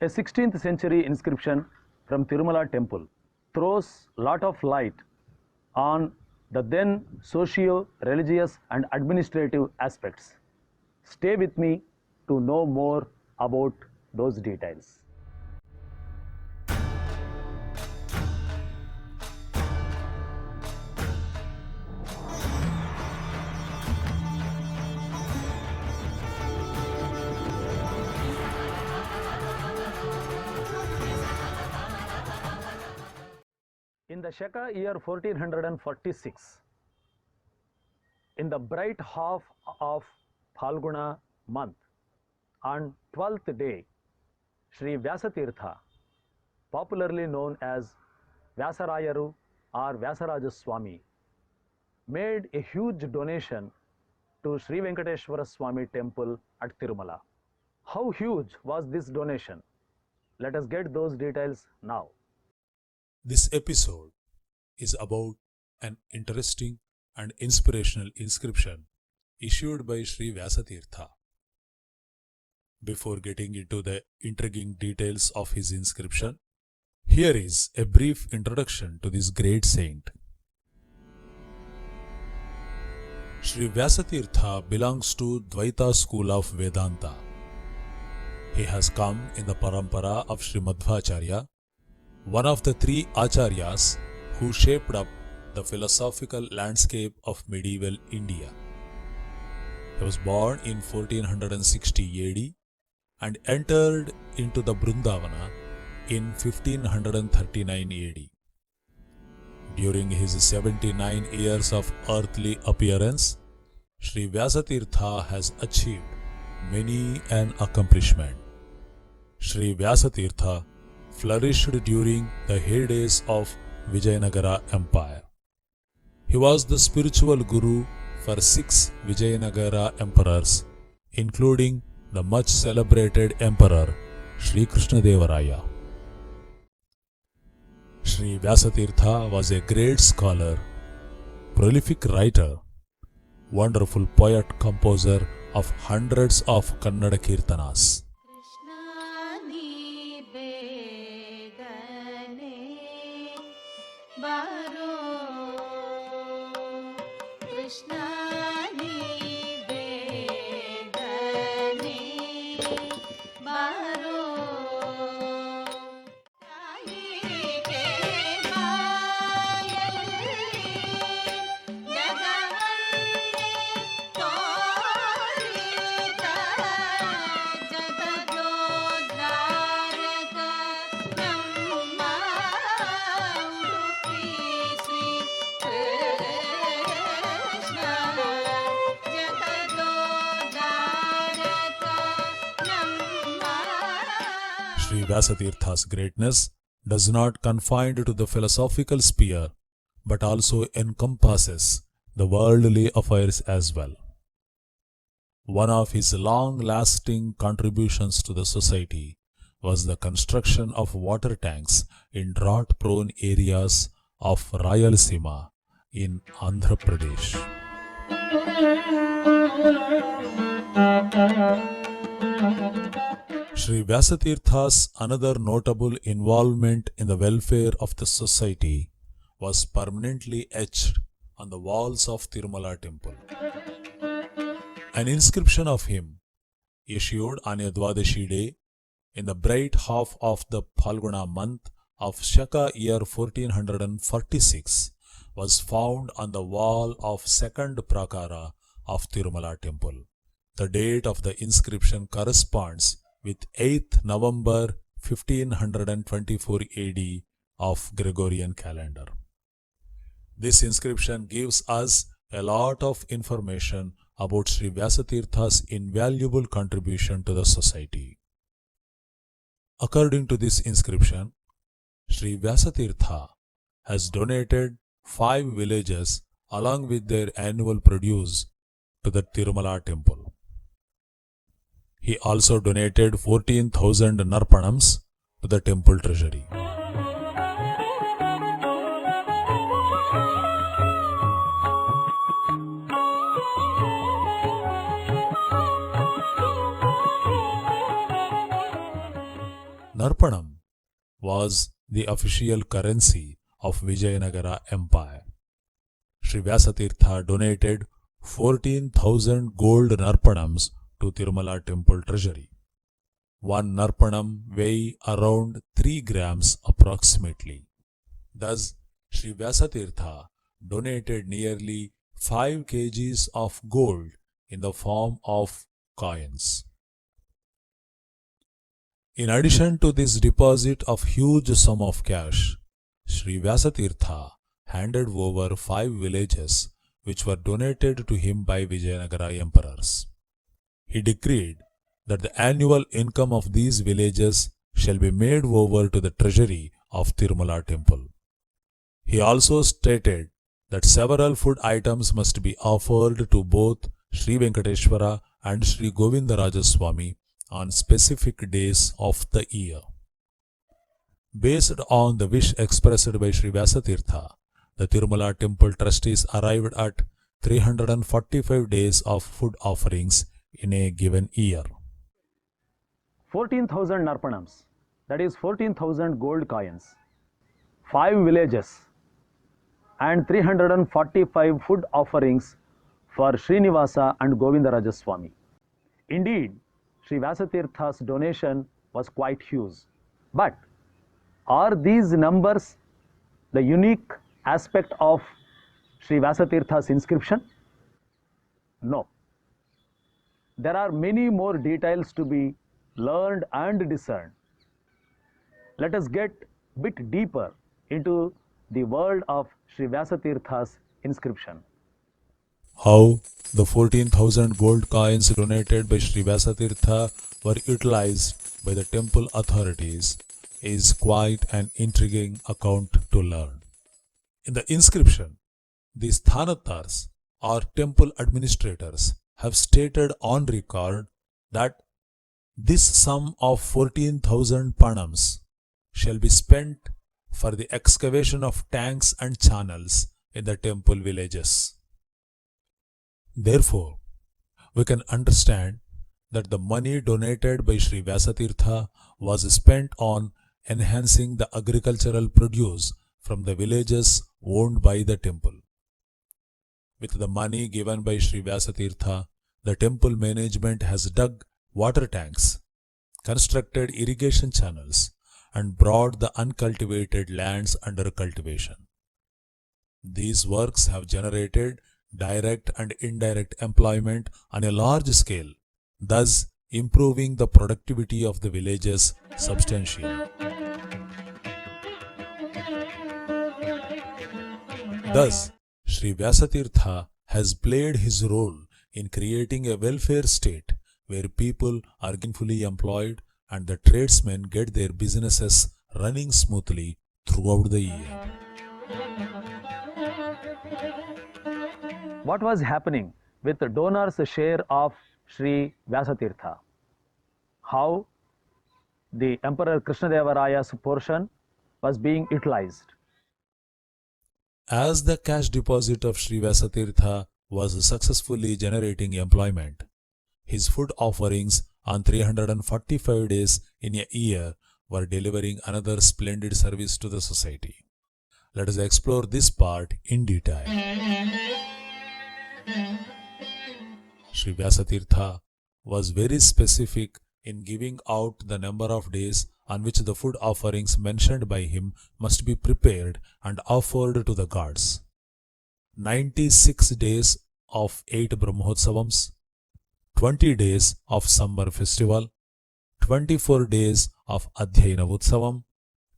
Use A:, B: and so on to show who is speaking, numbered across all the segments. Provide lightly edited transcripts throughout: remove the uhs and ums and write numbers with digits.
A: A 16th century inscription from Tirumala temple throws lot of light on the then socio-religious and administrative aspects. Stay with me to know more about those details. In the Shaka year 1446, in the bright half of Phalguna month, on 12th day, Sri Vyasaraja Tirtha, popularly known as Vyasarayaru or Vyasaraja Swamy, made a huge donation to Sri Venkateshwara Swamy temple at Tirumala. How huge was this donation? Let us get those details now.
B: This episode is about an interesting and inspirational inscription issued by Sri Vyasaraja Tirtha. Before getting into the intriguing details of his inscription, here is a brief introduction to this great saint. Sri Vyasaraja Tirtha belongs to Dvaita school of Vedanta. He has come in the parampara of Sri Madhvacharya, one of the three acharyas who shaped up the philosophical landscape of medieval India. He was born in 1460 AD and entered into the Brindavana in 1539 AD. During his 79 years of earthly appearance, Sri Vyasaraja Tirtha has achieved many an accomplishment. Sri Vyasaraja Tirtha flourished during the heydays of Vijayanagara Empire. He was the spiritual guru for 6 Vijayanagara emperors, including the much celebrated emperor Sri Krishnadevaraya. Sri Vyasaraja Tirtha was a great scholar, prolific writer, wonderful poet-composer of hundreds of Kannada Kirtanas. Sri Vyasaraja Tirtha's greatness does not confine to the philosophical sphere, but also encompasses the worldly affairs as well. One of his long-lasting contributions to the society was the construction of water tanks in drought-prone areas of Rayalaseema in Andhra Pradesh. Sri Vyasaraja Tirtha's another notable involvement in the welfare of the society was permanently etched on the walls of Tirumala temple. An inscription of him, issued on a Dwadashi day in the bright half of the Phalguna month of Shaka year 1446, was found on the wall of second prakara of Tirumala temple. The date of the inscription corresponds with 8th November 1524 AD of Gregorian calendar. This inscription gives us a lot of information about Sri Vyasaraja Tirtha's invaluable contribution to the society. According to this inscription, Sri Vyasaraja Tirtha has donated 5 villages along with their annual produce to the Tirumala temple. He also donated 14,000 narpanams to the temple treasury. Narpanam was the official currency of Vijayanagara Empire. Sri Vyasatirtha donated 14,000 gold narpanams to Tirumala temple treasury. One narpanam weighs around 3 grams approximately. Thus, Sri Vyasatirtha donated nearly 5 kgs of gold in the form of coins. In addition to this deposit of huge sum of cash, Sri Vyasatirtha handed over 5 villages which were donated to him by Vijayanagara emperors. He decreed that the annual income of these villages shall be made over to the treasury of Tirumala temple. He also stated that several food items must be offered to both Sri Venkateshwara and Sri Govindaraja Swamy on specific days of the year. Based on the wish expressed by Sri Vyasatirtha, the Tirumala temple trustees arrived at 345 days of food offerings in a given year.
A: 14,000 narpanams, that is 14,000 gold coins, 5 villages, and 345 food offerings for Srinivasa and Govindaraja Swamy. Indeed, Sri Vyasatirtha's donation was quite huge. But are these numbers the unique aspect of Sri Vyasatirtha's inscription? No. There are many more details to be learned and discerned. Let us get a bit deeper into the world of Sri Vyasatirtha's inscription.
B: How the 14,000 gold coins donated by Sri Vyasatirtha were utilized by the temple authorities is quite an intriguing account to learn. In the inscription, the Sthanatars or temple administrators have stated on record that this sum of 14,000 panams shall be spent for the excavation of tanks and channels in the temple villages. Therefore, we can understand that the money donated by Sri Vyasatirtha was spent on enhancing the agricultural produce from the villages owned by the temple. With the money given by Sri Vyasatirtha, the temple management has dug water tanks, constructed irrigation channels, and brought the uncultivated lands under cultivation. These works have generated direct and indirect employment on a large scale, thus improving the productivity of the villages substantially. Thus, Sri Vyasatirtha has played his role in creating a welfare state where people are gainfully employed and the tradesmen get their businesses running smoothly throughout the year.
A: What was happening with the donors' share of Sri Vyasatirtha? How the Emperor Krishnadevaraya's portion was being utilized?
B: As the cash deposit of Sri Vyasatirtha was successfully generating employment, his food offerings on 345 days in a year were delivering another splendid service to the society. Let us explore this part in detail. Sri Vyasatirtha was very specific in giving out the number of days on which the food offerings mentioned by him must be prepared and offered to the gods. 96 days of 8 Brahmotsavams, 20 days of summer festival, 24 days of Adhyayana Utsavam,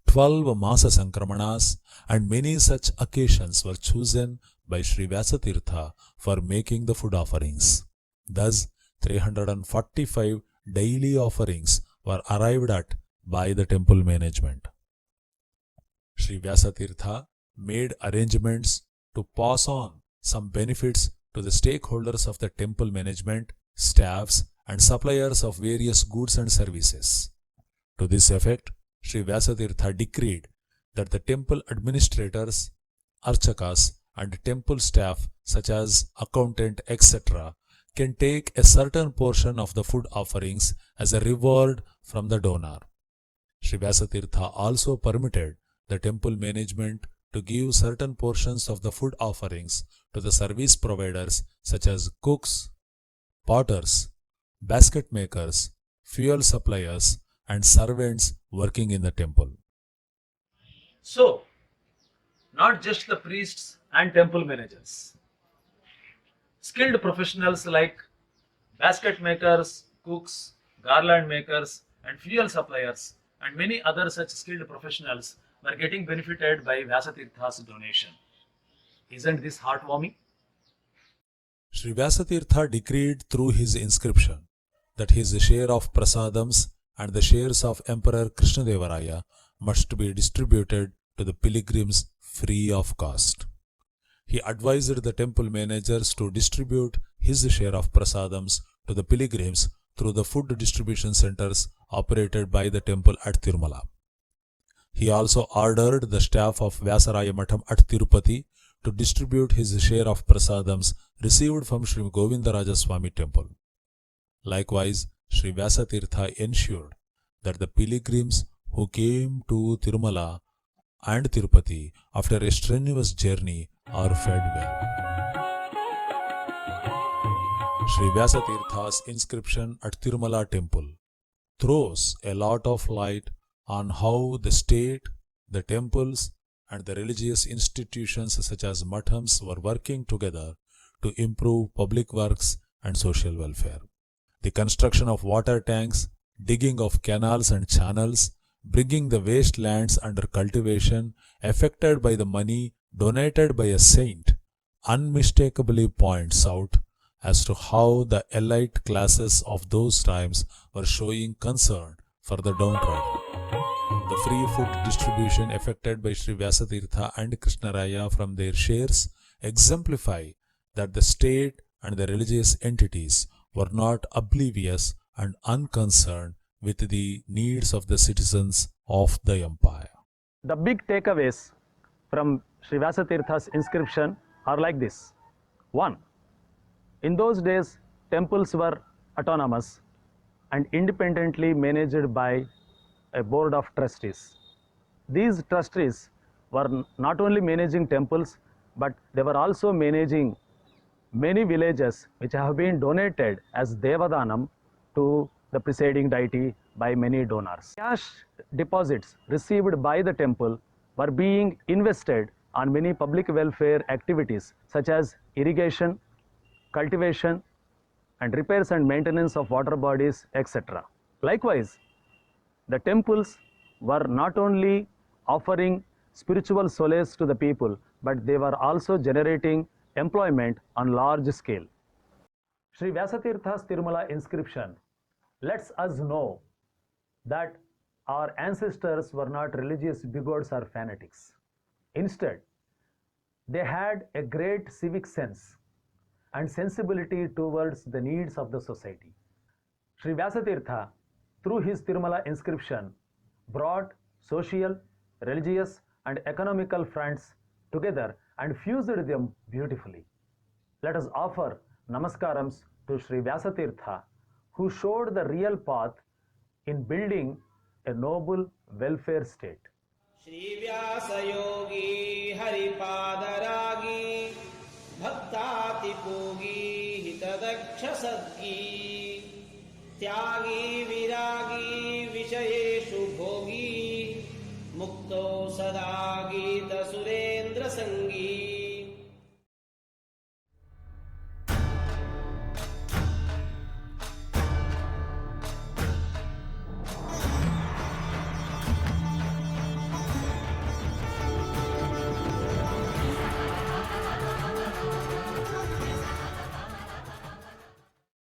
B: 12 Masa Sankramanas, and many such occasions were chosen by Sri Vyasatirtha for making the food offerings. Thus, 345 daily offerings were arrived at by the temple management. Sri Vyasatirtha made arrangements to pass on some benefits to the stakeholders of the temple management, staffs, and suppliers of various goods and services. To this effect, Sri Vyasatirtha decreed that the temple administrators, archakas, and temple staff such as accountant, etc., can take a certain portion of the food offerings as a reward from the donor. Sri Vyasatirtha also permitted the temple management to give certain portions of the food offerings to the service providers such as cooks, potters, basket makers, fuel suppliers, and servants working in the temple.
A: So, not just the priests and temple managers, skilled professionals like basket makers, cooks, garland makers, and fuel suppliers, and many other such skilled professionals were getting benefited by Vyasatirtha's donation. Isn't this heartwarming?
B: Sri Vyasatirtha decreed through his inscription that his share of prasadams and the shares of Emperor Krishnadevaraya must be distributed to the pilgrims free of cost. He advised the temple managers to distribute his share of prasadams to the pilgrims through the food distribution centers operated by the temple at Tirumala. He also ordered the staff of Vyasaraya Matham at Tirupati to distribute his share of prasadams received from Sri Govindaraja Swamy temple. Likewise, Sri Vyasatirtha ensured that the pilgrims who came to Tirumala and Tirupati after a strenuous journey are fed well. Sri Vyasatirtha's inscription at Tirumala temple throws a lot of light on how the state, the temples, and the religious institutions such as mathams were working together to improve public works and social welfare. The construction of water tanks, digging of canals and channels, bringing the wastelands under cultivation, effected by the money donated by a saint, unmistakably points out as to how the elite classes of those times were showing concern for the downtrodden. The free food distribution effected by Sri Vyasatirtha and Krishnaraya from their shares exemplify that the state and the religious entities were not oblivious and unconcerned with the needs of the citizens of the empire.
A: The big takeaways from Sri Vyasatirtha's inscription are like this. 1. In those days, temples were autonomous and independently managed by a board of trustees. These trustees were not only managing temples, but they were also managing many villages which have been donated as Devadanam to the presiding deity by many donors. Cash deposits received by the temple were being invested on many public welfare activities such as irrigation, cultivation, and repairs and maintenance of water bodies, etc. Likewise, the temples were not only offering spiritual solace to the people, but they were also generating employment on large scale. Sri Vyasatirtha's Tirumala inscription lets us know that our ancestors were not religious bigots or fanatics. Instead, they had a great civic sense and sensibility towards the needs of the society. Sri Vyasatirtha, through his Tirumala inscription, brought social, religious, and economical fronts together and fused them beautifully. Let us offer namaskarams to Sri Vyasatirtha, who showed the real path in building a noble welfare state.
C: Sri Vyasayogi Haripadaragi Bhaktati Pogi Hitadaksha Sadgi Tyagi Viragi Vishayeshu Bhogi Mukto Sadagi